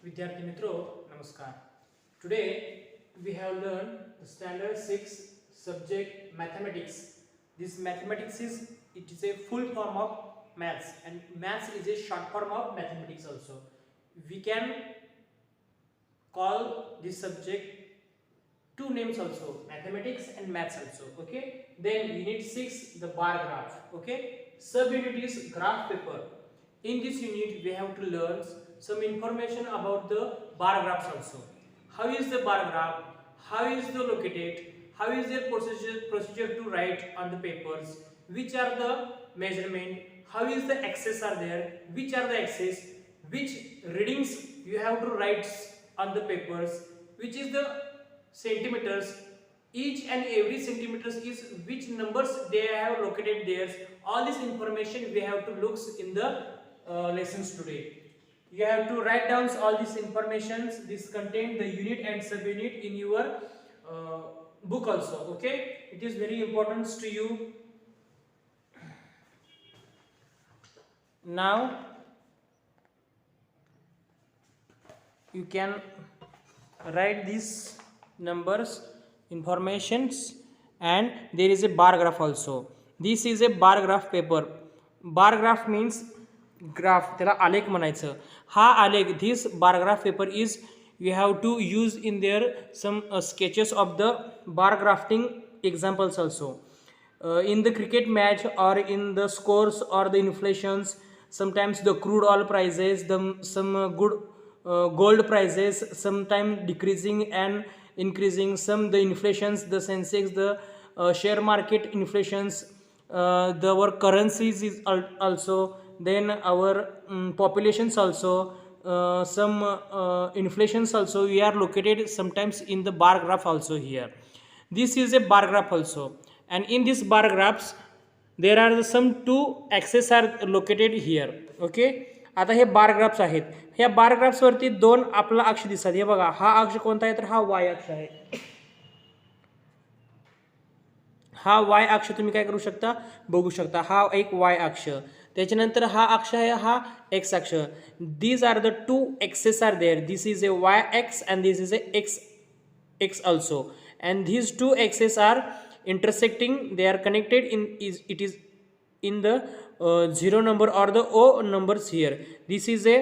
विद्यार्थी मित्रों नमस्कार. Today we have learned the standard 6 subject mathematics. This mathematics is a full form of maths, and maths is a short form of mathematics also. We can call this subject two names also, mathematics and maths also. Okay, then unit 6, the bar graph. Okay, sub unit is graph paper. In this unit we have to learn some information about the bar graphs also. How is the bar graph, how is the located, how is their procedure to write on the papers, which are the measurement, how is the axes are there, which are the axes, which readings you have to write on the papers, which is the centimeters, each and every centimeters is which numbers they have located there. All this information we have to look in the lessons today. You have to write down all these informations. This contain the unit and subunit in your book also. Okay, it is very important to you. Now you can write these numbers informations, and there is a bar graph also. This is a bar graph paper. Bar graph means graph, त्याला आलेख म्हणायचं. हा आलेख, this bar graph paper is you have to use in there some sketches of the bar grafting examples also. In the cricket match or in the scores or the inflations, sometimes the crude oil prices, some good gold prices, sometimes decreasing and increasing, some the inflations, the Sensex, the share market inflations, our currencies is also, then our populations also, some inflations also we are located sometimes in the bar graph also here. This is a bar graph also, and in this bar graphs there are some two axes are located here. Okay, आता हे बार graphs आहेत. ह्या बार graphs वरती दोन आपला अक्ष दिसतात. हे बघा, हा अक्ष कोणता आहे तर हा वाय अक्ष आहे. हा वाय अक्ष तुम्ही काय करू शकता, बघू शकता. हा एक वाय अक्ष, त्याच्यानंतर हा अक्ष आहे, हा एक्स अक्ष. These are the two axes are there. This is a Y X and this is a X also, and these two axes are intersecting, they are connected in it is in the 0 number or the O numbers here. This is a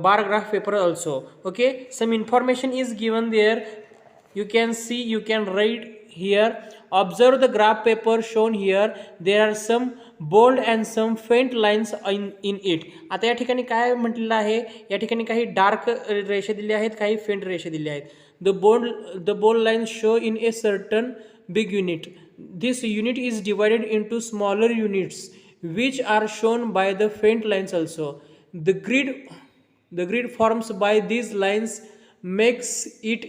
bar graph paper also. Okay, some information is given there. You can see, you can write here. Observe the graph paper shown here. There are some bold and some faint lines in it. आता या ठिकाणी काय म्हटलेलं आहे, या ठिकाणी काही dark रेषा दिल्या आहेत, काही फेंट रेषा दिल्या आहेत. The bold lines show in a certain big unit. This unit is divided into smaller units which are shown by the faint lines also. The grid formed by these lines makes it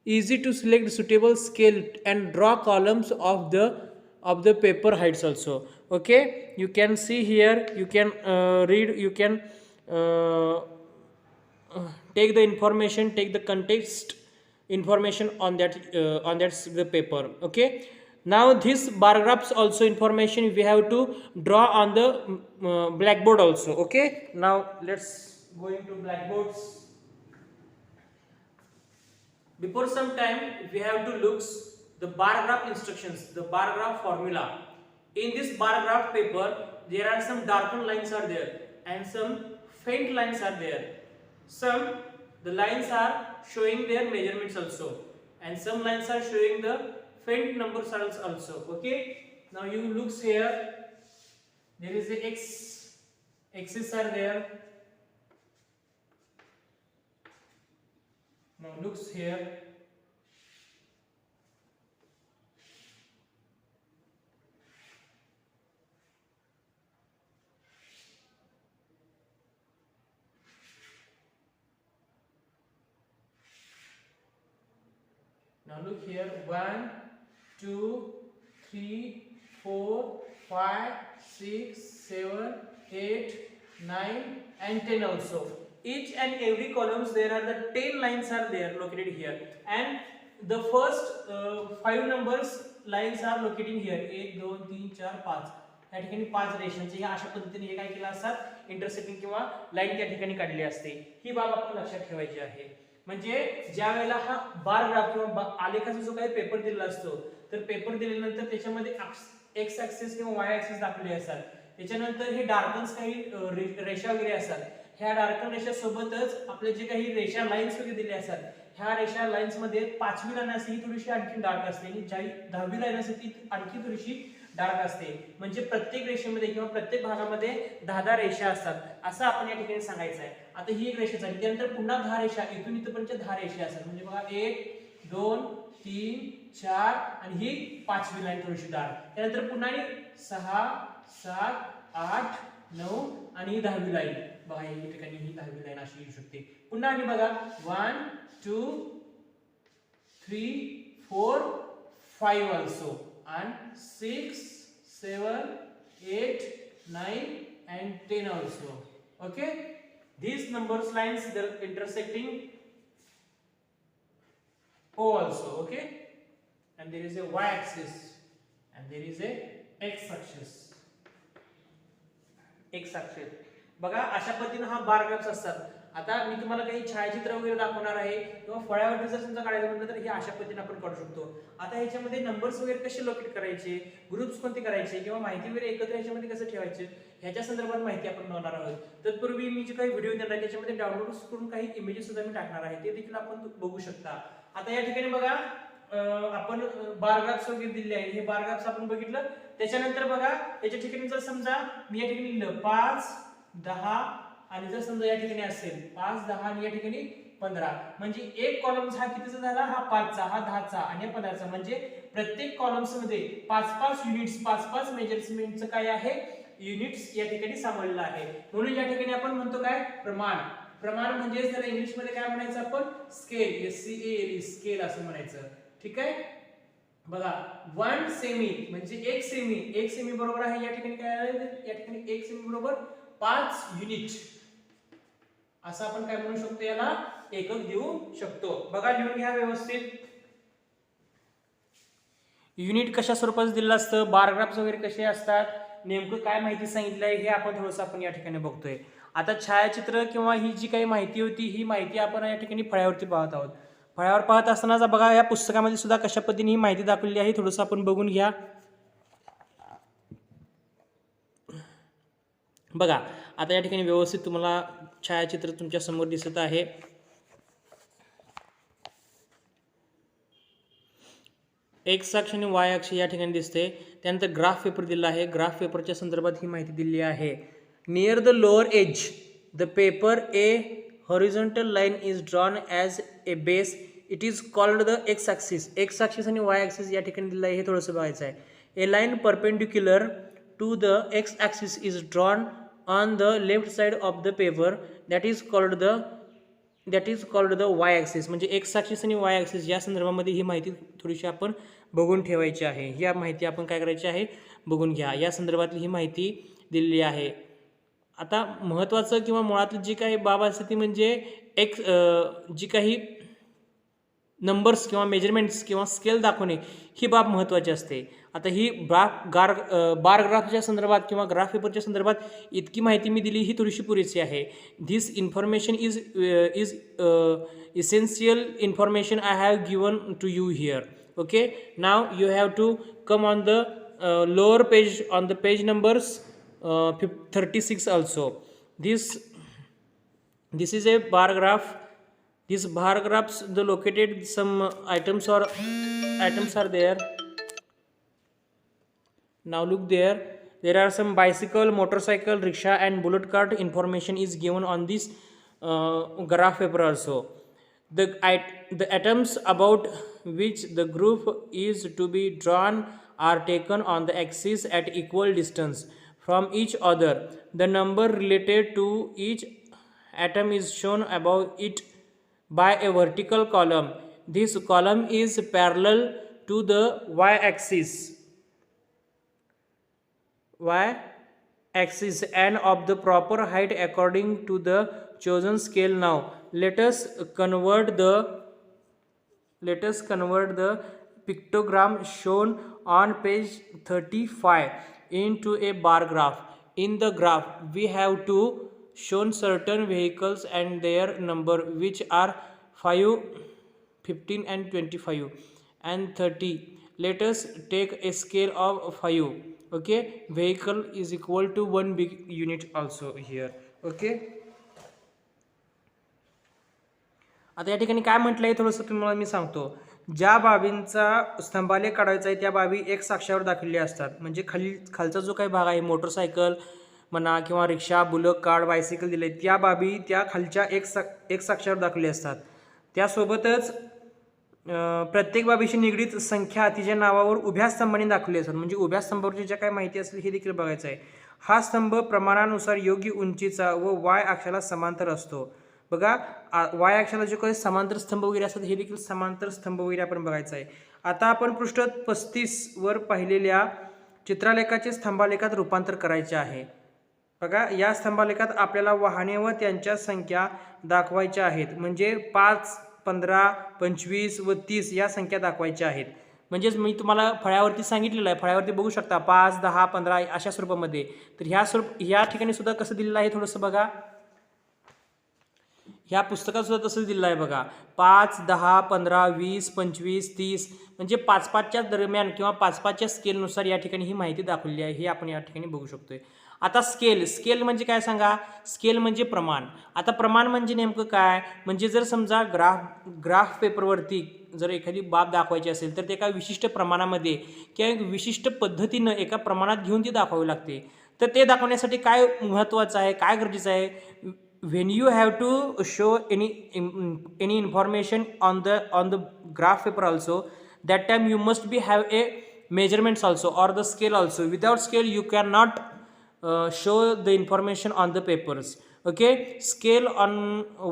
easy to select suitable scale and draw columns of the paper heights also. Okay, you can see here, you can read, you can take the information, take the context information on that the paper. Okay, now this bar graphs also information we have to draw on the blackboard also. Okay, now let's go into blackboards. Before some time we have to look the bar graph instructions, the bar graph formula. In this bar graph paper there are some darkened lines are there and some faint lines are there. Some the lines are showing their measurements also, and some lines are showing the faint numbers also. Okay, now you looks here, there is a axis are there. Now looks here, now look here, 1 2 3 4 5 6 7 8 9 and 10 also. Each and every columns there are the 10 lines are there located here, and the first 5 numbers lines are located here. 1 2 3 4 5. या ठिकाणी 5 रेषांचे या अशा पद्धतीने हे काय केलं असतात, इंटरसेक्टिंग किंवा लाईन त्या ठिकाणी काढली असते. ही बाब आपण लक्षात ठेवायची आहे. म्हणजे ज्या वेळेला हा बार ग्राफ किंवा आलेखाचा जो काही पेपर दिलेला असतो, तर पेपर दिल्यानंतर त्याच्यामध्ये एक्स ऍक्सिस किंवा वाय ऍक्सिस दाखवले असतात. त्याच्यानंतर हे डार्कन्स काही रेषा वगैरे असतात. ह्या डार्कन रेषा सोबतच आपले जे काही रेषा लाईन्स वगैरे दिले असतात, ह्या रेषा लाईन्स मध्ये 5वी लाईन असते ही थोडीशी आणखी डार्क असते आणि ज्या 10वी लाईन असते ती आणखी थोडीशी डार्क असते. म्हणजे प्रत्येक रेषेमध्ये किंवा प्रत्येक भागामध्ये 10 रेषा असतात असं आपण या ठिकाणी सांगायचं आहे. आता ही एक रेषा झाली, त्यानंतर पुन्हा 10 रेषा, इथून इथपर्यंत 10 रेषा असतात. म्हणजे बघा 1 2 3 4 आणि ही 5वी लाईन थोडीशी डार्क. त्यानंतर पुन्हा 6 7 8 9 आणि ही 10वी लाईन. बघा या ठिकाणी ही 10वी लाईन अशी येऊ शकते. पुन्हा आणि बघा 1 2 3 4 5 also and 6 7 8 9 and 10 also. Okay, these numbers lines they're intersecting O also. Okay, and there is a y axis and there is a x axis. बघा अशा पद्धतीने हा बार ग्राफ्स असतात. आता मी तुम्हाला काही छायाचित्र वगैरे दाखवणार आहे किंवा फळ्यावरती जर समजा काढायचं म्हटलं तर हे अशा पद्धतीने आपण काढू शकतो. आता ह्याच्यामध्ये नंबर्स वगैरे कसे लोकेट करायचे, ग्रुप्स कोणते करायचे किंवा माहिती वगैरे एकत्र ह्याच्यामध्ये कसं ठेवायचे ह्याच्या संदर्भात माहिती आपण बनवणार आहोत. तत्पूर्वी मी जे काही व्हिडिओ देणार आहे त्याच्यामध्ये डाउनलोड करून काही इमेजेस सुद्धा मी टाकणार आहे, ते देखील आपण बघू शकता. आता या ठिकाणी बघा आपण बार ग्राफ्स वगैरे दिले आहे. हे बार ग्राफ्स आपण बघितलं. त्याच्यानंतर बघा याच्या ठिकाणी जर समजा मी या ठिकाणी लिहिलं 5 10 आणि जर समजा या ठिकाणी असेल 5 10 आणि या ठिकाणी 15, म्हणजे एक कॉलम हा कितीचा झाला, हा 5चा, हा 10चा आणि 15चा. म्हणजे प्रत्येक कॉलम्स मध्ये 5-5 युनिट्स, 5-5 मेजरमेंटचं काय आहे, युनिट्स या ठिकाणी सामावलेलं आहे. म्हणून या ठिकाणी आपण म्हणतो काय, प्रमाण. प्रमाण म्हणजे त्याला इंग्लिश मध्ये काय म्हणायचं आपण, स्केल, SCALE, स्केल असं म्हणायचं. ठीक आहे. बघा 1 सेमी म्हणजे 1 सेमी, 1 सेमी बरोबर आहे या ठिकाणी काय आहे, या ठिकाणी 1 सेमी बरोबर 5 युनिट. असं आपण काय म्हणू शकतो, याला एकक देऊ शकतो. बघा लिहून घ्या व्यवस्थित. युनिट कशा स्वरूपात दिलेलं असतं, बार ग्राफ्स वगैरे कसे असतात, नेमकं काय माहिती सांगितलंय हे आपण थोडंसं आपण या ठिकाणी बघतोय. आता छायाचित्र किंवा ही जी काही माहिती होती, ही माहिती आपण या ठिकाणी फळ्यावरती पाहत आहोत. फळ्यावर पाहत असताना बघा या पुस्तकामध्ये सुद्धा कशा पद्धतीने ही माहिती दाखवलेली आहे, थोडंसं आपण बघून घ्या. बघा आता या ठिकाणी व्यवस्थित तुम्हाला छायाचित्र तुमच्या समोर दिसत आहे. एक्स अक्ष आणि वाय अक्ष या ठिकाणी दिसते. त्यानंतर ग्राफ पेपर दिला आहे. ग्राफ पेपरच्या संदर्भात ही माहिती दिली आहे. Near the lower edge the paper a horizontal line is drawn as a base. It is called the X axis. X axis आणि वाय ॲक्सिस या ठिकाणी दिलं आहे, हे थोडंसं बघायचं आहे. A line perpendicular to the X axis is drawn on the left side of the paper that is called the Y axis. म्हणजे एक्स ॲक्सिस आणि वाय ॲक्सिस या संदर्भामध्ये ही माहिती थोडीशी आपण बघून ठेवायची आहे. ही माहिती आपण काय करायची आहे, बघून घ्या. या संदर्भातली ही माहिती दिलेली आहे. आता महत्त्वाचं किंवा मुळातली जी काही बाब असते ती म्हणजे जी काही नंबर्स किंवा मेजरमेंट्स किंवा स्केल दाखवणे ही बाब महत्त्वाची असते. आता ही बार ग्राफच्या संदर्भात किंवा ग्राफ पेपरच्या संदर्भात इतकी माहिती मी दिली, ही थोडीशी पुरेशी आहे. This information is essential information I have given to you here. Okay, now you have to come on the lower page, on the page numbers 36 also. This is a bar graph. These bar graphs, the located some items are there. Now look there. There are some bicycle, motorcycle, rickshaw and bullet cart information is given on this graph paper also. The items about which the group is to be drawn are taken on the axis at equal distance from each other. The number related to each atom is shown above it by a vertical column. This column is parallel to the y-axis and of the proper height according to the chosen scale. Now let us convert the pictogram shown on page 35 into a bar graph. in the graph we have to shown certain vehicles and their number which are 5, 15 and 25 and 30. Let us take a scale of 5. Okay, vehicle is equal to 1 big unit also here. Okay, आता या ठिकाणी काय म्हटलंय थोडंसं तुम्हाला मी सांगतो. ज्या बाबींचा स्तंभालेख काढायचा आहे त्या बाबी एक अक्षरावर दाखवलेल्या असतात. म्हणजे खालचा जो काही भाग आहे मोटरसायकल म्हणा किंवा रिक्षा, बुलक कार्ड, बायसिकल दिले, त्या बाबी त्या खालच्या एक अक्षरावर दाखवलेल्या असतात. त्यासोबतच प्रत्येक बाबीशी निगडीत संख्या तिच्या नावावर उभ्या स्तंभाने दाखवली असतात. म्हणजे उभ्या स्तंभावरची ज्या काही माहिती असेल हे देखील बघायचं आहे. हा स्तंभ प्रमाणानुसार योग्य उंचीचा व वाय अक्षाला समांतर असतो. बघा, वाय अक्षाला जे काही समांतर स्तंभ वगैरे असतात हे देखील समांतर स्तंभ वगैरे आपण बघायचं आहे. आता आपण पृष्ठ 35 वर पाहिलेल्या चित्रालेखाचे स्तंभालेखात रूपांतर करायचे आहे. बघा, या स्तंभालेखात आपल्याला वाहने व त्यांच्या संख्या दाखवायच्या आहेत. म्हणजे 5, 15, 25 व 30 या संख्या दाखवायच्या आहेत. म्हणजेच मी तुम्हाला फळ्यावरती सांगितलेलं आहे, फळ्यावरती बघू शकता 5, 10, 15 अशा स्वरूपामध्ये. तर ह्या ठिकाणी सुद्धा कसं दिलेलं आहे थोडंसं बघा. ह्या पुस्तकात सुद्धा तसंच दिलेलं आहे बघा. 5, 10, 15, 20, 25, 30 म्हणजे 5-5च्या दरम्यान किंवा 5-5च्या स्केलनुसार या ठिकाणी ही माहिती दाखवलेली आहे. हे आपण या ठिकाणी बघू शकतोय. आता स्केल म्हणजे काय सांगा. स्केल म्हणजे प्रमाण. आता प्रमाण म्हणजे नेमकं काय. म्हणजे जर समजा ग्राफ पेपरवरती जर एखादी बाब दाखवायची असेल तर ते एका विशिष्ट प्रमाणामध्ये किंवा एक विशिष्ट पद्धतीनं एका प्रमाणात घेऊन ती दाखवावी लागते. तर ते दाखवण्यासाठी काय महत्त्वाचं आहे, काय गरजेचं आहे. when you have to show any information on the graph paper also, that time you must have a measurements also or the scale also. Without scale you cannot show the information on the papers. Okay, scale on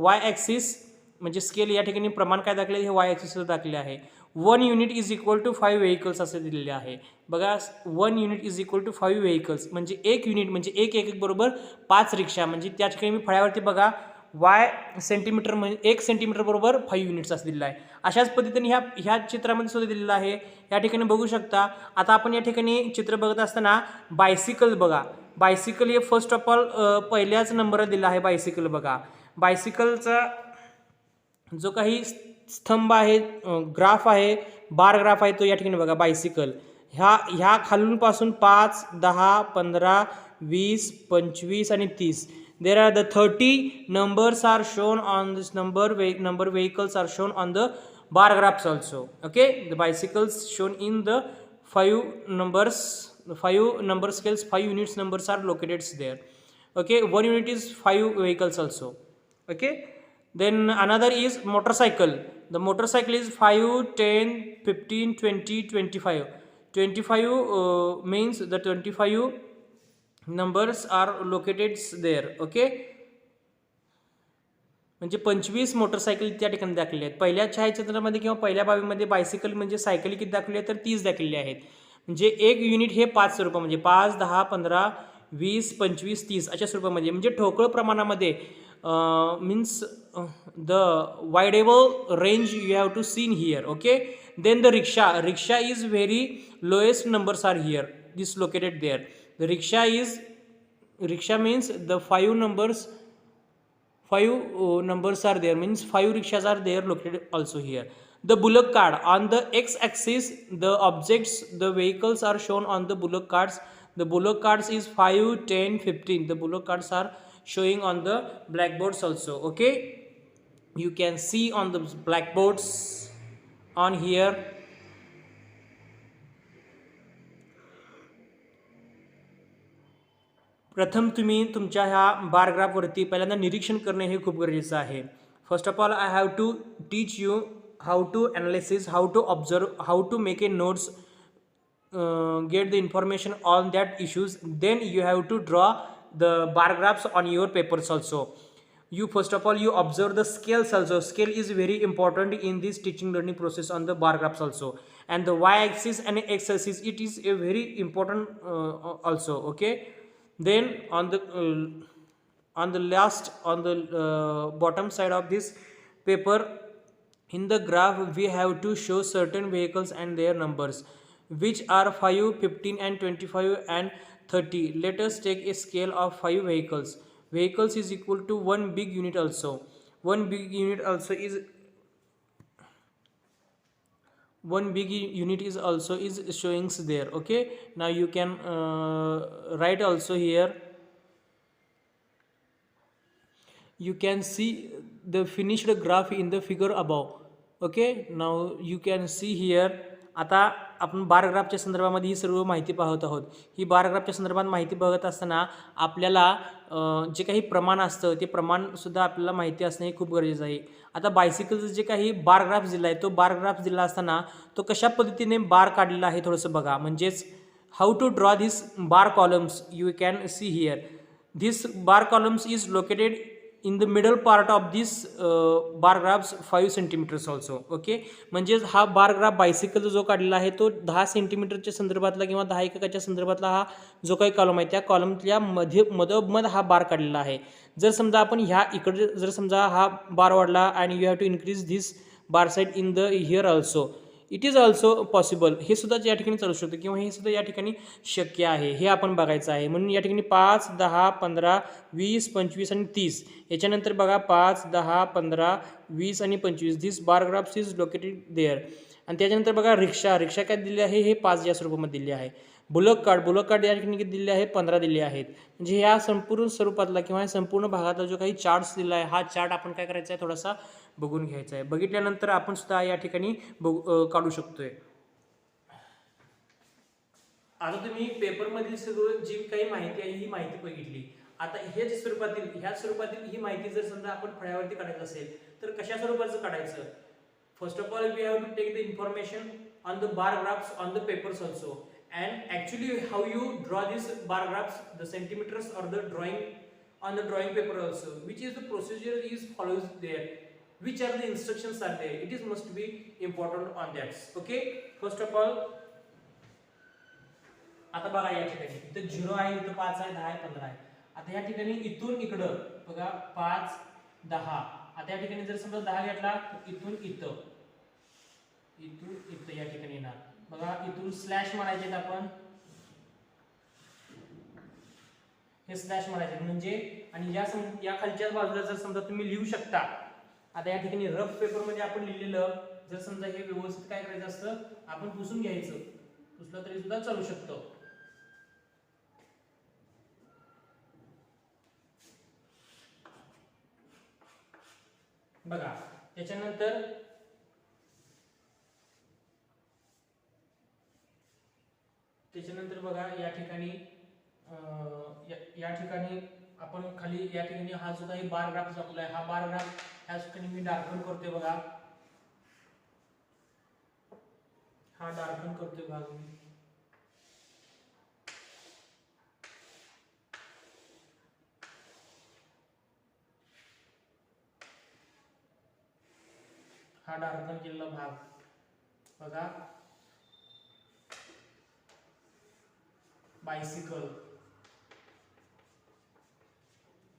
y axis म्हणजे scale या ठिकाणी प्रमाण काय दाखवले हे y axis दाखवले आहे. 1 unit is equal to 5 vehicles असे दिलेले आहे. बघा, 1 unit is equal to 5 vehicles म्हणजे 1 युनिट म्हणजे एक बरोबर 5 रिक्षा. म्हणजे त्या ठिकाणी मी फळ्यावरती बघा वाय सेंटीमीटर म्हणजे 1 सेंटीमीटर बरोबर 5 युनिट्स असं दिलेलं आहे. अशाच पद्धतीने ह्या चित्रामध्ये सुद्धा दिलेलं आहे. या ठिकाणी बघू शकता. आता आपण या ठिकाणी चित्र बघत असताना बायसिकल बघा. बायसिकल हे फर्स्ट ऑफ ऑल पहिल्याच नंबर दिला आहे बायसिकल. बघा, बायसिकलचा जो काही स्तंभ आहे, ग्राफ आहे, बार ग्राफ आहे तो या ठिकाणी बघा. बायसिकल ह्या खालून पासून 5, 10, 15, 20, 25 आणि 30. There are the 30 numbers are shown on this number vehicles are shown on the bar graphs also. Okay, the bicycles shown in the 5 number scales, 5 units numbers are located there. Okay, 1 unit is 5 vehicles also. Okay, then another is motorcycle. The motorcycle is 5, 10, 15, 20, 25. 25 means the 25 numbers are located there. Okay, म्हणजे 25 motorcycle त्या ठिकाणी दाखवले आहेत. पहिल्या छायाचित्रामध्ये किंवा पहिल्या बाबीमध्ये bicycle म्हणजे सायकल किती दाखवली आहे तर 30 दाखवलेली आहेत. म्हणजे एक युनिट हे 5 स्वरूपामध्ये 5, 10, 15, 20, 25, 30 अशा स्वरूपामध्ये म्हणजे ठोकळ प्रमाणामध्ये means the wideable range you have to seen here. Okay, then the rickshaw is very lowest numbers are here, this located there. The rickshaw means the 5 numbers are there, means 5 rickshaws are there located also here. The bullock cart on the x axis, the objects, the vehicles are shown on the bullock carts. The bullock carts is 5, 10, 15. The bullock carts are showing on the blackboards also. Okay, you can see on the blackboards on here. प्रथम तुम्ही तुमच्या ह्या बार ग्राफवरती पहिल्यांदा निरीक्षण करणे हे खूप गरजेचं आहे. First of all I have to teach you how to analysis, how to observe, how to make a notes, get the information on that issues. Then you have to draw the bar graphs on your papers also. You first of all you observe the scales also. Scale is very important in this teaching learning process on the bar graphs also. And the y axis and x axis, it is a very important also. Okay, then on the bottom side of this paper, in the graph we have to show certain vehicles and their numbers which are 5, 15 and 25 and 30. Let us take a scale of 5 vehicles. Vehicles is equal to 1 big unit also. 1 big unit also is showing there. Okay, now you can write also here. You can see the finished graph in the figure above. Okay, now you can see here. आता आपण बार ग्राफच्या संदर्भामध्ये ही सर्व माहिती पाहत आहोत. ही बार ग्राफच्या संदर्भात माहिती बघत असताना आपल्याला जे काही प्रमाण असतं ते प्रमाणसुद्धा आपल्याला माहिती असणे हे खूप गरजेचं आहे. आता बायसिकलचं जे काही बार ग्राफ दिला आहे तो बार ग्राफ दिला असताना तो कशा पद्धतीने बार काढलेला आहे थोडंसं बघा. म्हणजेच how to draw this bar columns you can see here. This bar columns is located in the middle part of this bar graphs 5 centimeters also. Okay, म्हणजेच हा बार ग्राफ बायसिकलचा जो काढलेला आहे तो 10 सेंटीमीटरच्या संदर्भातला किंवा 10 एककाच्या संदर्भातला हा जो काही कॉलम आहे त्या कॉलमच्या मधोमध हा बार काढलेला आहे. जर समजा आपण ह्या इकडे जर समजा हा बार वाढला आणि you have to increase this bar side in the here also, it is also possible. हे सुद्धा या ठिकाणी चालू शकतं किंवा हे सुद्धा या ठिकाणी शक्य आहे, हे आपण बघायचं आहे. म्हणून या ठिकाणी 5, 10, 15, 20, 25 आणि 30. याच्यानंतर बघा 5, 10, 15, 20 आणि 25. This bar graphs is located there. आणि त्याच्यानंतर बघा रिक्षा काय दिली आहे, हे 5 या स्वरूपामध्ये दिले आहे. बुलक कार्ड या ठिकाणी दिले आहे 15 दिले आहेत. म्हणजे ह्या संपूर्ण स्वरूपातला किंवा या संपूर्ण भागातला जो काही चार्ट्स दिला आहे हा चार्ट आपण काय करायचा आहे थोडासा बघून घ्यायचा आहे. बघितल्यानंतर आपण सुद्धा या ठिकाणी काढू शकतोय. आता तुम्ही पेपरमधील सगळं जी काही माहिती आहे ही माहिती बघितली. आता ह्या स्वरूपातील ही माहिती जर समजा आपण फळ्यावरती काढायचं असेल तर कशा स्वरूपाचं काढायचं. First of all we have to take the information on the bar graphs on the papers also. And actually how you draw these bar graphs, the centimeters or the drawing on the drawing paper also, which is the procedure is follows there, which are the instructions are there, it is must be important on that. Okay, first of all आता बघा या ठिकाणी इथं 0 आहे, इथं 5 आहे, 10 आहे, 15 आहे. आता या ठिकाणी इथून इकडं बघा 5, 10. आता या ठिकाणी जर समजा 10 घेतला तर इथून इथं या ठिकाणी येणार. बघा इथून स्लॅश मारायचे आपण, हे स्लॅश मारायचे म्हणजे. आणि या खालच्या बाजूला जर समजा तुम्ही लिहू शकता. आता या ठिकाणी रफ पेपर मध्ये आपण लिहिलेलं जर समजा हे व्यवस्थित काय करायचं असतं आपण पुसून घ्यायचं. पुसलं तरी सुद्धा चालू शकतो. बघा त्याच्यानंतर बघा या ठिकाणी आपण खाली या ठिकाणी हा जो काही बार ग्राफ दाखवला आहे हा बार ग्राफ ह्या ठिकाणी मी डार्कन करतोय. बघा हा डार्कन करतोय भाग मी. हा डार्कन केलेला भाग बघा.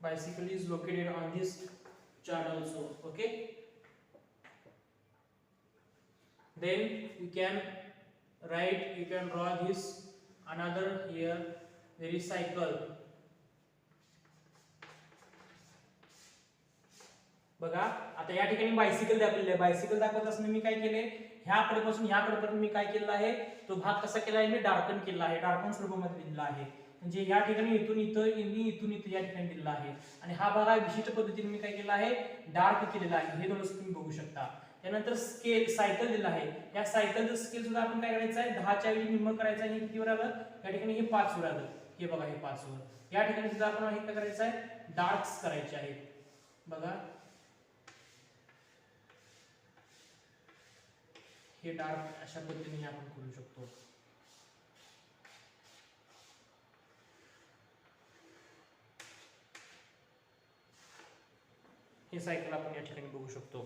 bicycle is located on this chart also. Okay, then you can draw this another here. There is cycle. बघा आता या ठिकाणी बायसिकल दाखवलेलं आहे. बायसिकल दाखवत असताना मी काय केले, ह्याकडेपासून ह्याकडेपर्यंत मी काय केलं आहे तो भाग कसा केला आहे मी डार्कन केला आहे, डार्कन स्वरूपामध्ये दिलेला आहे. म्हणजे या ठिकाणी इथून इथं या ठिकाणी दिलेला आहे. आणि हा भाग आहे विशिष्ट पद्धतीने मी काय केला आहे डार्क केलेला आहे. हे थोडंसं तुम्ही बघू शकता. त्यानंतर स्केल सायकल दिला आहे. या सायकलचं स्केल सुद्धा आपण काय करायचं आहे 10च्या ऐवजी निम्म करायचं आहे. हे कितीवर आलं या ठिकाणी हे 5 वर आलं. हे बघा हे 5 वर. या ठिकाणी सुद्धा आपण हे काय करायचं आहे डार्क्स करायचे आहेत. बघा हे डार्क अशा पद्धतीने आपण करू शकतो. हे सायकल आपण या ठिकाणी बघू शकतो.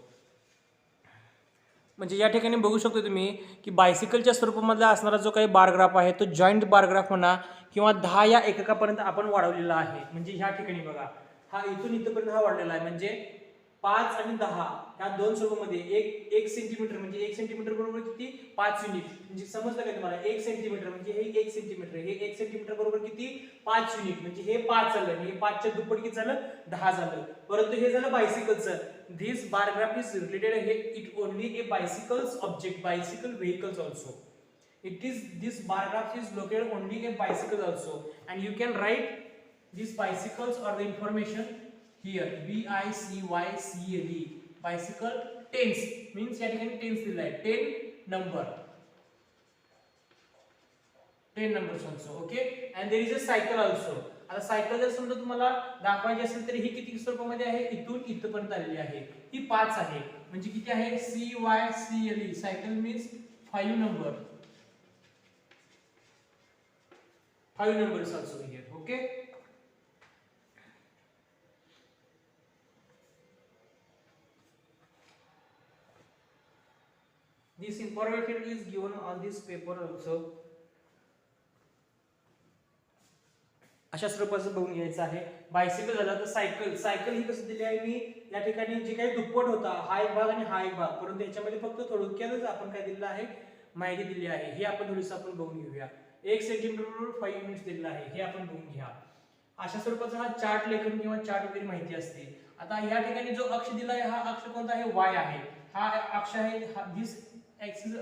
म्हणजे या ठिकाणी बघू शकतो तुम्ही की बायसिकलच्या स्वरूपामधला असणारा जो काही बार ग्राफ आहे तो जॉईंट बार ग्राफ म्हणा किंवा 10 या एककापर्यंत आपण वाढवलेला आहे. म्हणजे ह्या ठिकाणी बघा हा इथून इथपर्यंत हा वाढलेला आहे. म्हणजे 5 आणि 10 ह्या दोन स्वरूपामध्ये एक सेंटीमीटर म्हणजे 1 सेंटीमीटर बरोबर किती 5 युनिट. म्हणजे समजलं का तुम्हाला 1 सेंटीमीटर म्हणजे हे 1 सेंटीमीटर, हे 1 सेंटीमीटर बरोबर किती 5 युनिट. म्हणजे हे 5 झालं आणि हे 5 च्या दुप्पट किती झालं 10 झालं. परंतु हे झालं बायसिकलचं. This bar graph is related हे it only a bicycles object, bicycle vehicles also. It is this bar graph is located only a bicycle also, and you can write these bicycles or the information here BICYCLE bicycle tens means या ठिकाणी tens दिला आहे 10 number 10 numbers also. Okay, and there is a cycle also. आता cycle जर समजा तुम्हाला दाखवायची असेल तर ही किती स्वरूपामध्ये आहे इथून इथपर्यंत आलेली आहे. ही 5 आहे म्हणजे किती आहे CYCLE cycle means 5 number 5 numbers also here. Okay, this information is given on this paper also. अशा स्वरूपाचं बघून घ्यायचं आहे. बायसिकल झाला तर सायकल, सायकल ही कसं दिली आहे मी या ठिकाणी जे काही दुप्पट होता हा एक भाग आणि हा एक भाग, परंतु याच्यामध्ये फक्त थोडक्यातच आपण काय दिलेलं आहे माहिती दिली आहे. हे आपण थोडीसं आपण बघून घेऊया. 1 सेंटीमीटर 5 युनिट्स दिलेलं आहे हे आपण बघून घ्या. अशा स्वरूपाचा हा चार्ट लेखन किंवा चार्ट वगैरे माहिती असते. आता या ठिकाणी जो अक्ष दिला आहे हा अक्ष कोणता आहे y आहे. हा अक्ष आहे दिस axis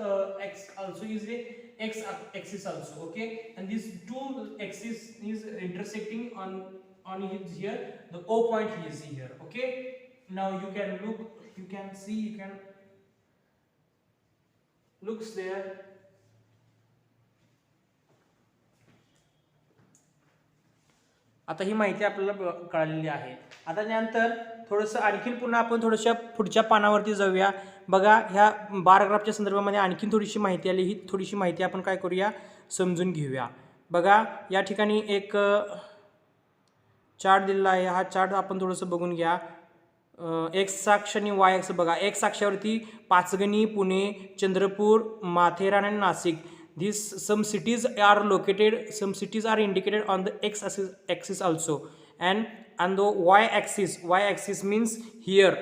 x also is a x axis also. Okay, and these two axis is intersecting on here the O point is here. Okay, now you can look, you can see, you can looks there. आता ही माहिती आपल्याला कळलेली आहे. आता त्यानंतर थोडंसं आणखीन पुन्हा आपण थोड्याशा पुढच्या पानावरती जाऊया. बघा ह्या बार ग्राफच्या संदर्भामध्ये आणखीन थोडीशी माहिती आली. ही थोडीशी माहिती आपण काय करूया समजून घेऊया. बघा या ठिकाणी एक चार्ट दिलेला आहे. हा चार्ट आपण थोडंसं बघून घ्या. एक्स अक्ष आणि वाय अक्ष बघा. एक्स अक्षावरती पाचगणी, पुणे, चंद्रपूर, माथेरान आणि Nashik. These some cities are located, some cities are indicated on the x-axis also, and on the y-axis means here.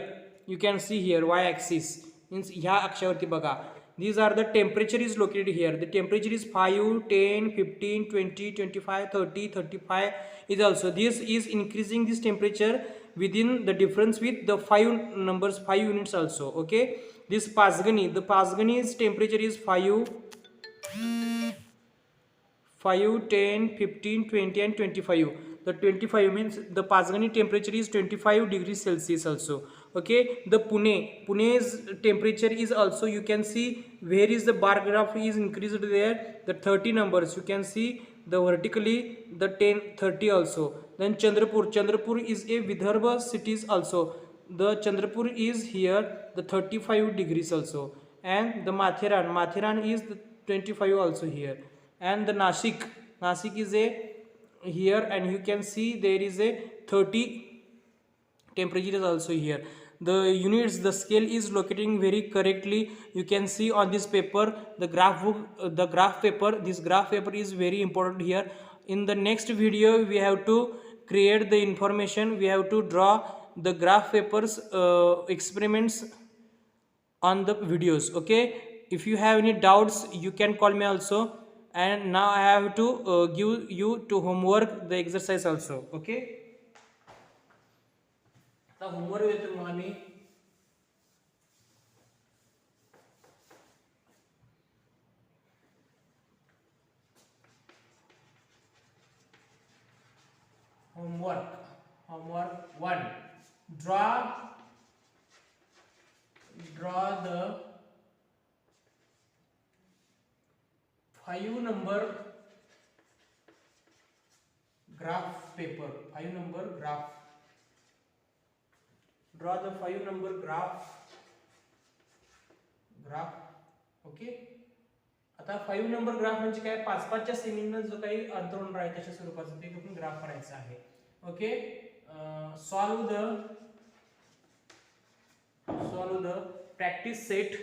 You can see here y-axis means ह्या अक्षावरती बघा. These are the temperature is located here. The temperature is 5, 10, 15, 20, 25, 30, 35 is also. This is increasing this temperature within the difference with the 5 numbers, 5 units also. Okay. This Pasgani, the Pasgani's temperature is 5, 10, 15, 20 and 25. The 25 means the Pasgani temperature is 25 degrees Celsius also. Okay, the Pune's temperature is also, you can see where is the bar graph is increased there, the 30 numbers you can see the vertically the 10 30 also. Then Chandrapur is a Vidarbha cities also. The Chandrapur is here the 35 degrees also, and the Matheran is the 25 also here, and the Nashik is a here, and you can see there is a 30 temperature is also here. The units, the scale is locating very correctly. You can see on this paper the graph book, the graph paper. This graph paper is very important here. In the next video we have to create the information, we have to draw the graph papers experiments on the videos. Okay, if you have any doubts you can call me also, and now I have to give you to homework the exercise also. Okay, आता homework देतो तुम्हाला मी. Homework 1, draw the 5 number graph paper. 5 number graph. Draw the 5 number graph. Okay. आता 5 number graph म्हणजे काय 5-5च्या सेमीनं जो काही अंतरण आहे त्याच्या स्वरूपाचं ते आपण ग्राफ करायचं आहे. Okay, solve the practice set.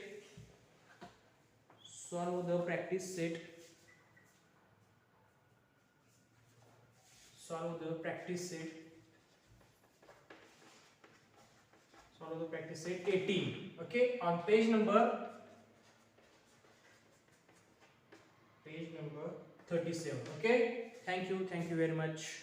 Solve the practice set. Follow the practice set 18. Okay, on page number 37. Okay, thank you very much.